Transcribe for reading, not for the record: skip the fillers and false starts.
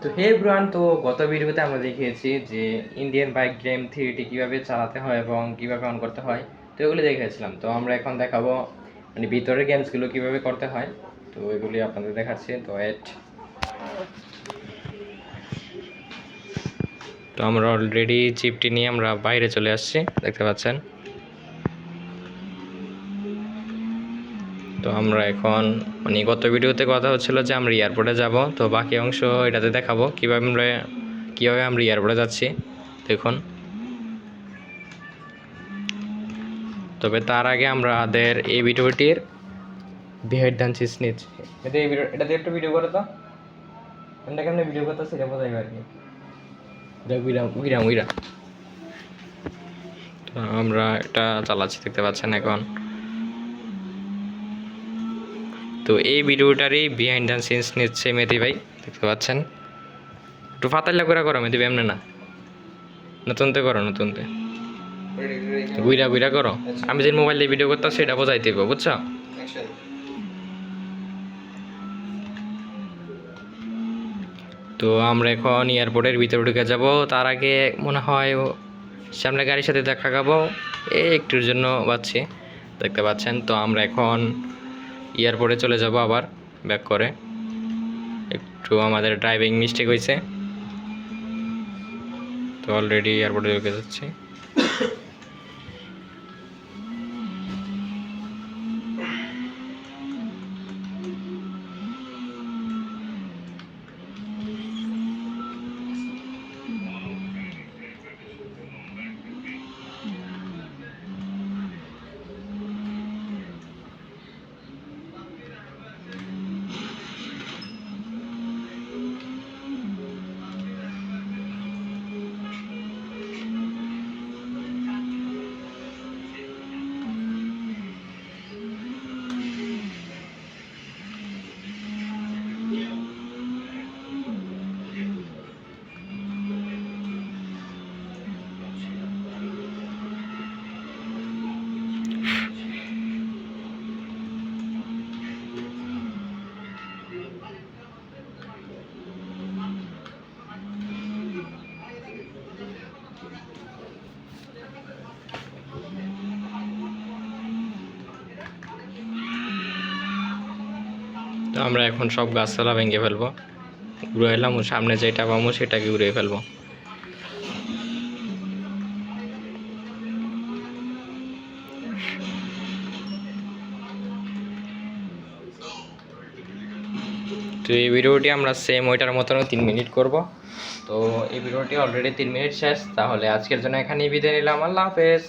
তো হে ব্রান, তো গত ভিডিওতে আমরা দেখিয়েছি যে ইন্ডিয়ান বাইক গেম 3টি কীভাবে চালাতে হয় এবং কীভাবে অন করতে হয়। তো এগুলি দেখিয়েছিলাম। তো আমরা এখন দেখাবো মানে ভিতরের গেমসগুলো কীভাবে করতে হয়। তো এগুলি আপনাদের দেখাচ্ছি। তো তো আমরা অলরেডি চিপটি নিয়ে আমরা বাইরে চলে আসছি, দেখতে পাচ্ছেন। তো আমরা এখন মানে গত ভিডিওতে কথা হচ্ছিল যে আমরা এয়ারপোর্টে যাব, তো বাকি অংশ এটাতে দেখাবো কীভাবে আমরা এয়ারপোর্টে যাচ্ছি দেখুন। তবে তার আগে আমাদের এই ভিডিওটির বিহাইন্ড দ্য সিনস নিচ্ছি। এটাতে একটু ভিডিও করে তো আমরা কেমন ভিডিও করতে সেটা বোঝাই আর কি। উইরা তো আমরা এটা চালাচ্ছি, দেখতে পাচ্ছেন এখন। তো এই ভিডিওটারই বিহাইন্ড দ্য সিনস নিচ্ছে মেহেদি ভাই, দেখতে পাচ্ছেন। একটু ফাতাল্লা করো মেহেদি ভাই, এমনি না, নতুনতে করো, নতুনতে গুইরা করো। আমি যে মোবাইল দিয়ে ভিডিও করতাম সেটা বোঝাইতে হবে, বুঝছো? তো আমরা এখন এয়ারপোর্টের ভিতরে ঢুকে যাব। তার আগে মনে হয় সামনে গাড়ির সাথে দেখা খাবো, একটুর জন্য পাচ্ছি, দেখতে পাচ্ছেন। তো আমরা এখন এয়ারপোর্টে চলে যাব আবার ব্যাক করে। একটু আমাদের ড্রাইভিং মিস্টেক হয়েছে, তো অলরেডি এয়ারপোর্টে ঢুকে যাচ্ছি। তো আমরা এখন সব গাছপালা ভেঙে ফেলবো, ঘুরে এলাম, সামনে যেটা পাবো সেটাকে ঘুরে ফেলবো। তো এই ভিডিওটি আমরা সেম ওইটার মতন 3 মিনিট করব। তো এই ভিডিওটি অলরেডি 3 মিনিট শেষ। তাহলে আজকের জন্য এখানেই বিদায় নিলাম, আল্লাহ হাফেজ।